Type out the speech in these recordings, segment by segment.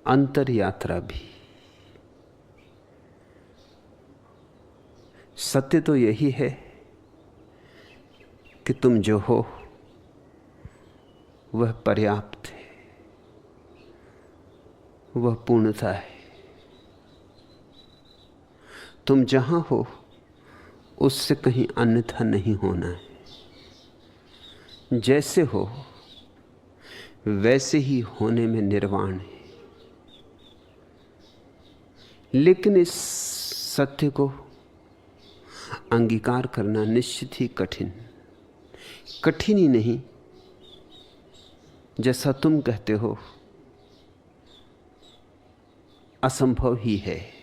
अंतर यात्रा भी। सत्य तो यही है कि तुम जो हो वह पर्याप्त है, वह पूर्णता है। तुम जहां हो उससे कहीं अन्यथा नहीं होना है। जैसे हो वैसे ही होने में निर्वाण है। लेकिन इस सत्य को अंगीकार करना निश्चित ही कठिन ही नहीं, जैसा तुम कहते हो असंभव ही है।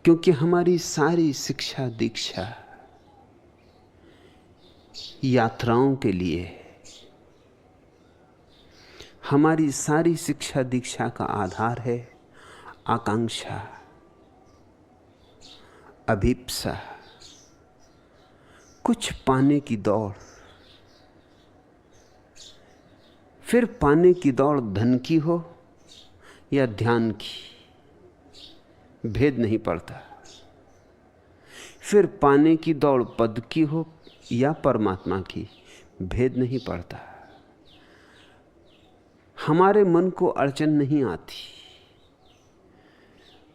क्योंकि हमारी सारी शिक्षा दीक्षा यात्राओं के लिए, हमारी सारी शिक्षा दीक्षा का आधार है आकांक्षा, अभिप्सा, कुछ पाने की दौड़। फिर पाने की दौड़ धन की हो या ध्यान की, भेद नहीं पड़ता। फिर पाने की दौड़ पद की हो या परमात्मा की, भेद नहीं पड़ता। हमारे मन को अड़चन नहीं आती।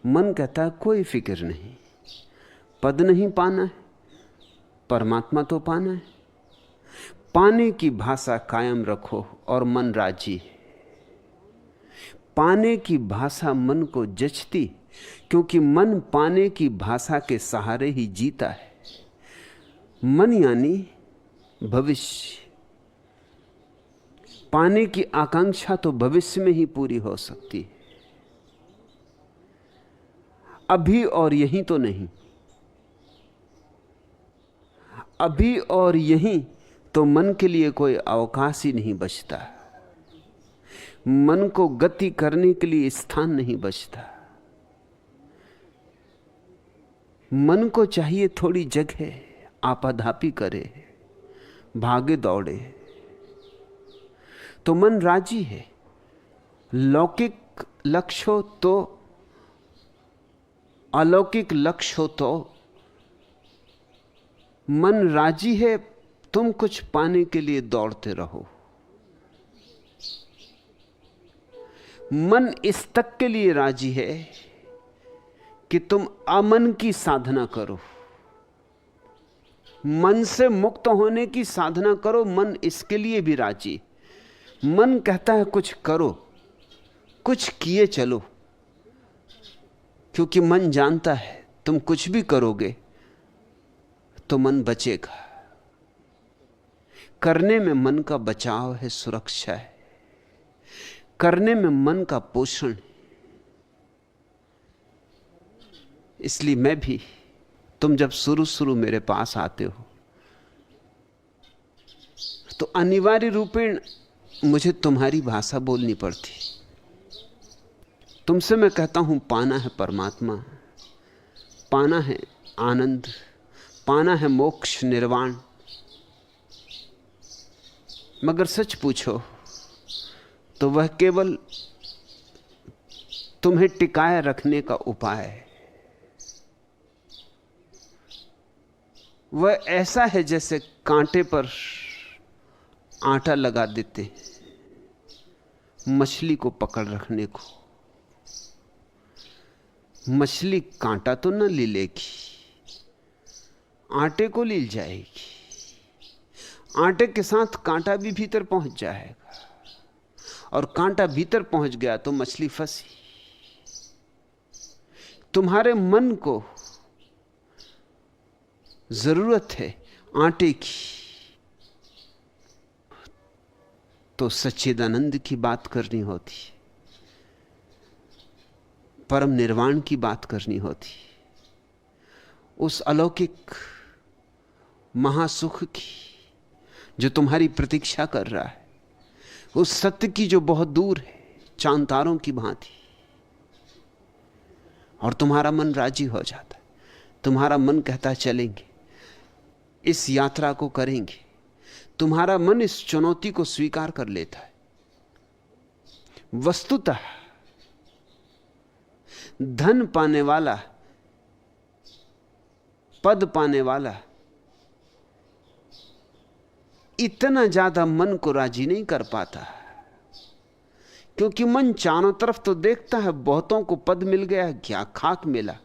मन कहता है कोई फिक्र नहीं, पद नहीं पाना है, परमात्मा तो पाना है। पाने की भाषा कायम रखो और मन राजी है। पाने की भाषा मन को जचती, क्योंकि मन पाने की भाषा के सहारे ही जीता है। मन यानी भविष्य। पाने की आकांक्षा तो भविष्य में ही पूरी हो सकती है, अभी और यहीं तो नहीं। अभी और यहीं तो मन के लिए कोई अवकाश ही नहीं बचता। मन को गति करने के लिए स्थान नहीं बचता। मन को चाहिए थोड़ी जगह, आपाधापी करे, भागे दौड़े, तो मन राजी है। लौकिक लक्ष्य हो तो, अलौकिक लक्ष्य हो तो मन राजी है। तुम कुछ पाने के लिए दौड़ते रहो। मन इस तक के लिए राजी है कि तुम अमन की साधना करो, मन से मुक्त होने की साधना करो। मन इसके लिए भी राजी। मन कहता है कुछ करो, कुछ किए चलो, क्योंकि मन जानता है तुम कुछ भी करोगे तो मन बचेगा। करने में मन का बचाव है, सुरक्षा है। करने में मन का पोषण है। इसलिए मैं भी, तुम जब शुरू मेरे पास आते हो तो अनिवार्य रूपेण मुझे तुम्हारी भाषा बोलनी पड़ती। तुमसे मैं कहता हूं पाना है परमात्मा, पाना है आनंद, पाना है मोक्ष निर्वाण। मगर सच पूछो तो वह केवल तुम्हें टिकाए रखने का उपाय है। वह ऐसा है जैसे कांटे पर आटा लगा देते मछली को पकड़ रखने को। मछली कांटा तो न ले लेगी, आटे को ले जाएगी। आटे के साथ कांटा भी भीतर पहुंच जाएगा, और कांटा भीतर पहुंच गया तो मछली फंसी। तुम्हारे मन को जरूरत है आटे की, तो सच्चिदानंद की बात करनी होती, परम निर्वाण की बात करनी होती, उस अलौकिक महासुख की जो तुम्हारी प्रतीक्षा कर रहा है, उस सत्य की जो बहुत दूर है चांद तारों की भांति। और तुम्हारा मन राजी हो जाता है। तुम्हारा मन कहता है चलेंगे, इस यात्रा को करेंगे। तुम्हारा मन इस चुनौती को स्वीकार कर लेता है। वस्तुतः धन पाने वाला, पद पाने वाला इतना ज्यादा मन को राजी नहीं कर पाता, क्योंकि मन चारों तरफ तो देखता है, बहुतों को पद मिल गया, क्या खाक मिला,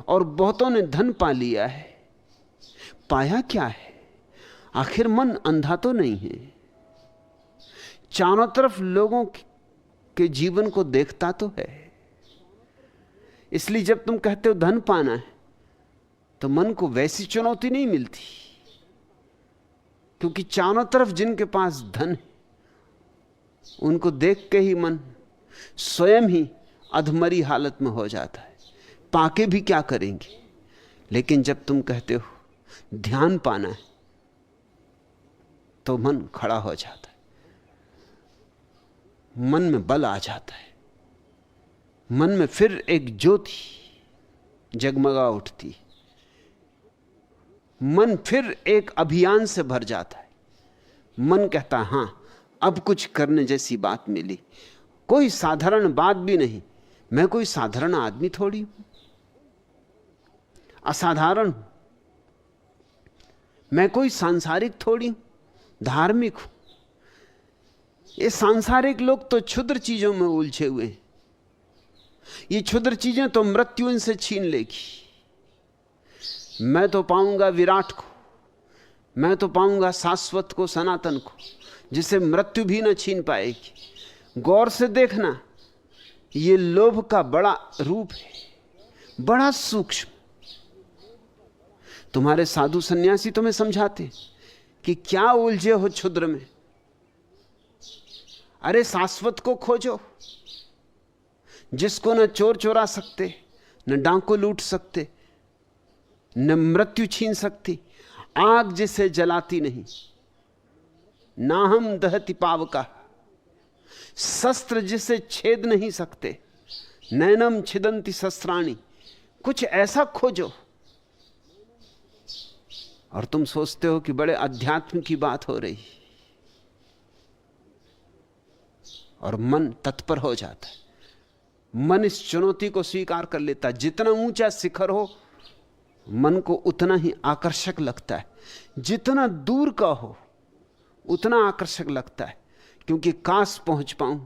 और बहुतों ने धन पा लिया है, पाया क्या है? आखिर मन अंधा तो नहीं है, चारों तरफ लोगों के जीवन को देखता तो है। इसलिए जब तुम कहते हो धन पाना है, तो मन को वैसी चुनौती नहीं मिलती, क्योंकि चारों तरफ जिनके पास धन है उनको देख के ही मन स्वयं ही अधमरी हालत में हो जाता है, पाके भी क्या करेंगे। लेकिन जब तुम कहते हो ध्यान पाना है, तो मन खड़ा हो जाता है, मन में बल आ जाता है, मन में फिर एक ज्योति जगमगा उठती, मन फिर एक अभियान से भर जाता है। मन कहता हां, अब कुछ करने जैसी बात मिली, कोई साधारण बात भी नहीं, मैं कोई साधारण आदमी थोड़ी हूं, असाधारण हूं, मैं कोई सांसारिक थोड़ी हूं, धार्मिक हूं। ये सांसारिक लोग तो क्षुद्र चीजों में उलझे हुए हैं, ये क्षुद्र चीजें तो मृत्यु इनसे छीन लेगी। मैं तो पाऊंगा विराट को, मैं तो पाऊंगा शाश्वत को, सनातन को, जिसे मृत्यु भी न छीन पाएगी। गौर से देखना, ये लोभ का बड़ा रूप है, बड़ा सूक्ष्म। तुम्हारे साधु सन्यासी तुम्हें समझाते कि क्या उलझे हो क्षुद्र में, अरे शाश्वत को खोजो, जिसको न चोर चुरा सकते, न डांको लूट सकते, न मृत्यु छीन सकती, आग जिसे जलाती नहीं, ना हम दहति पावका, शस्त्र जिसे छेद नहीं सकते, नैनम छिदंती शस्त्राणी, कुछ ऐसा खोजो। और तुम सोचते हो कि बड़े अध्यात्म की बात हो रही, और मन तत्पर हो जाता है, मन इस चुनौती को स्वीकार कर लेता। जितना ऊंचा शिखर हो मन को उतना ही आकर्षक लगता है, जितना दूर का हो उतना आकर्षक लगता है, क्योंकि काश पहुंच पाऊं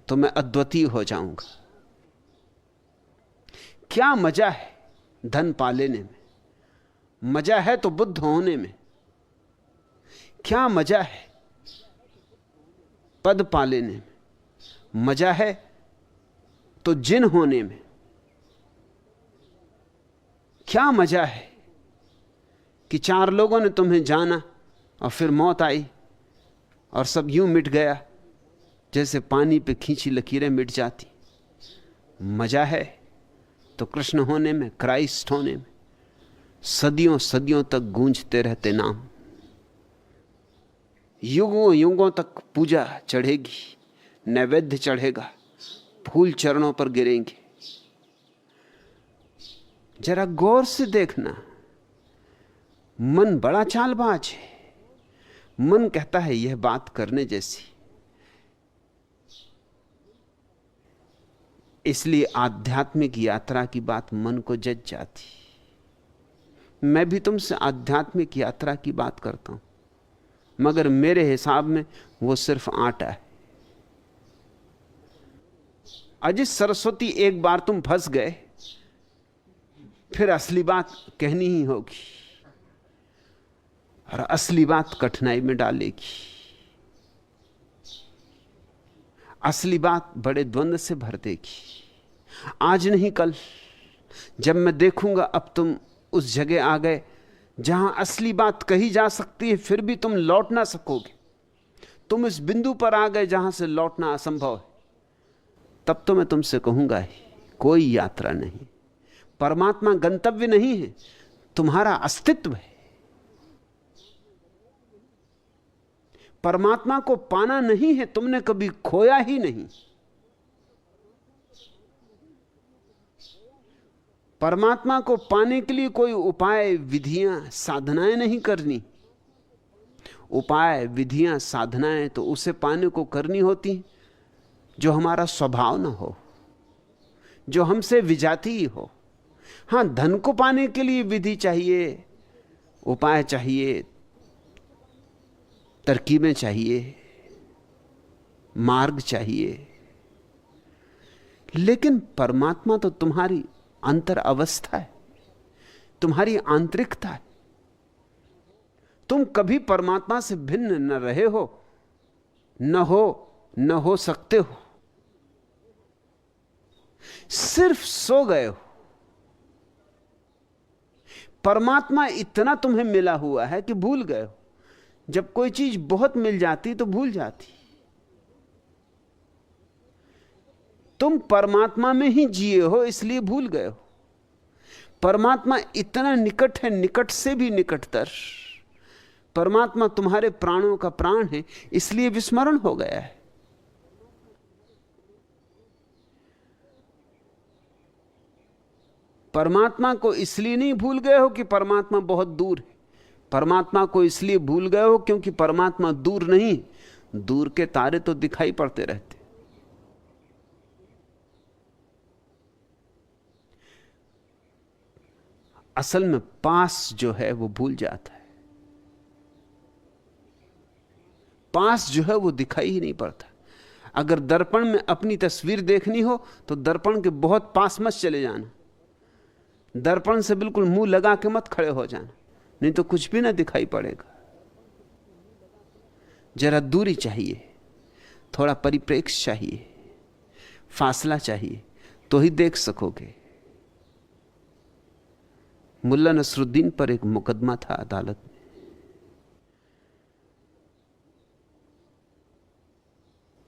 तो मैं अद्वितीय हो जाऊंगा। क्या मजा है धन पा लेने में, मजा है तो बुद्ध होने में, क्या मजा है पद पा लेने में, मजा है तो जिन होने में, क्या मजा है कि चार लोगों ने तुम्हें जाना और फिर मौत आई और सब यूं मिट गया जैसे पानी पे खींची लकीरें मिट जाती। मजा है तो कृष्ण होने में, क्राइस्ट होने में, सदियों सदियों तक गूंजते रहते नाम, युगों युगों तक पूजा चढ़ेगी, नैवेद्य चढ़ेगा, फूल चरणों पर गिरेंगे। जरा गौर से देखना, मन बड़ा चालबाज है। मन कहता है यह बात करने जैसी, इसलिए आध्यात्मिक यात्रा की बात मन को जज जाती। मैं भी तुमसे आध्यात्मिक यात्रा की बात करता हूं, मगर मेरे हिसाब में वो सिर्फ आटा है। अजित सरस्वती, एक बार तुम फंस गए, फिर असली बात कहनी ही होगी, और असली बात कठिनाई में डालेगी। असली बात बड़े द्वंद्व से भर देगी। आज नहीं कल, जब मैं देखूंगा अब तुम उस जगह आ गए जहां असली बात कही जा सकती है, फिर भी तुम लौट ना सकोगे। तुम इस बिंदु पर आ गए जहां से लौटना असंभव है, तब तो मैं तुमसे कहूंगा ही कोई यात्रा नहीं। परमात्मा गंतव्य नहीं है, तुम्हारा अस्तित्व है। परमात्मा को पाना नहीं है, तुमने कभी खोया ही नहीं। परमात्मा को पाने के लिए कोई उपाय, विधियां, साधनाएं नहीं करनी। उपाय, विधियां, साधनाएं तो उसे पाने को करनी होती जो हमारा स्वभाव ना हो, जो हमसे विजातीय हो। हां, धन को पाने के लिए विधि चाहिए, उपाय चाहिए, तरकीबें चाहिए, मार्ग चाहिए, लेकिन परमात्मा तो तुम्हारी अंतर अवस्था है, तुम्हारी आंतरिकता है। तुम कभी परमात्मा से भिन्न न रहे हो, न हो सकते हो। सिर्फ सो गए हो। परमात्मा इतना तुम्हें मिला हुआ है कि भूल गए हो। जब कोई चीज बहुत मिल जाती तो भूल जाती। तुम परमात्मा में ही जिए हो, इसलिए भूल गए हो। परमात्मा इतना निकट है, निकट से भी निकटतर। परमात्मा तुम्हारे प्राणों का प्राण है, इसलिए विस्मरण हो गया है। परमात्मा को इसलिए नहीं भूल गए हो कि परमात्मा बहुत दूर है। परमात्मा को इसलिए भूल गए हो क्योंकि परमात्मा दूर नहीं। दूर के तारे तो दिखाई पड़ते रहते। असल में पास जो है वो भूल जाता है। पास जो है वो दिखाई ही नहीं पड़ता। अगर दर्पण में अपनी तस्वीर देखनी हो तो दर्पण के बहुत पास मत चले जाना। दर्पण से बिल्कुल मुंह लगा के मत खड़े हो जाना, नहीं तो कुछ भी ना दिखाई पड़ेगा। जरा दूरी चाहिए, थोड़ा परिप्रेक्ष्य चाहिए, फासला चाहिए, तो ही देख सकोगे। मुल्ला नसरुद्दीन पर एक मुकदमा था अदालत में।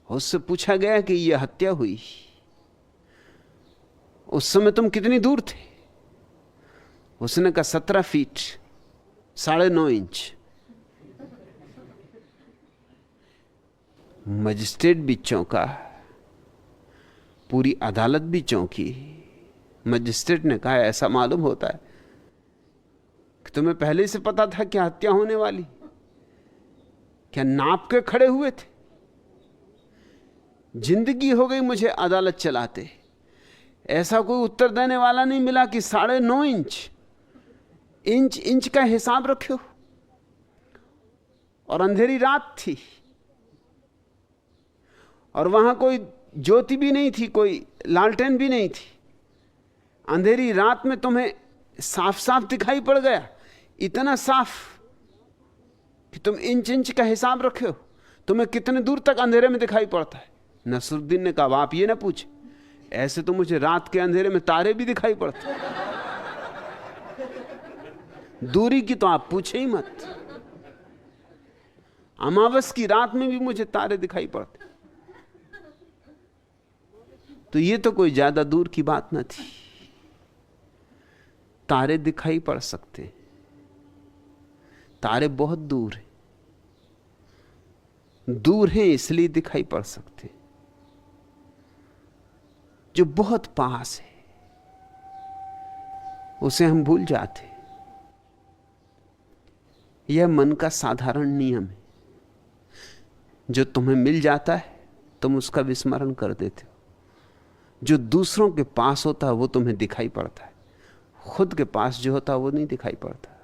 उससे पूछा गया कि यह हत्या हुई, उस समय तुम कितनी दूर थे? उसने कहा 17 फीट 9.5 इंच। मजिस्ट्रेट भी चौंका, पूरी अदालत भी चौंकी। मजिस्ट्रेट ने कहा ऐसा मालूम होता है कि तुम्हें पहले से पता था कि हत्या होने वाली? क्या नाप के खड़े हुए थे? जिंदगी हो गई मुझे अदालत चलाते, ऐसा कोई उत्तर देने वाला नहीं मिला कि 9.5 इंच। इंच इंच का हिसाब रखो। और अंधेरी रात थी और वहां कोई ज्योति भी नहीं थी, कोई लालटेन भी नहीं थी। अंधेरी रात में तुम्हें साफ साफ दिखाई पड़ गया, इतना साफ कि तुम इंच इंच का हिसाब रखे हो। तुम्हें कितने दूर तक अंधेरे में दिखाई पड़ता है? नसरुद्दीन ने कहा आप ये ना पूछे, ऐसे तो मुझे रात के अंधेरे में तारे भी दिखाई पड़ते। दूरी की तो आप पूछे ही मत। अमावस की रात में भी मुझे तारे दिखाई पड़ते। तो ये तो कोई ज्यादा दूर की बात न थी। तारे दिखाई पड़ सकते हैं, तारे बहुत दूर हैं। दूर हैं इसलिए दिखाई पड़ सकते। जो बहुत पास है उसे हम भूल जाते। यह मन का साधारण नियम है। जो तुम्हें मिल जाता है तुम उसका विस्मरण कर देते हो। जो दूसरों के पास होता है वो तुम्हें दिखाई पड़ता है, खुद के पास जो होता है वो नहीं दिखाई पड़ता।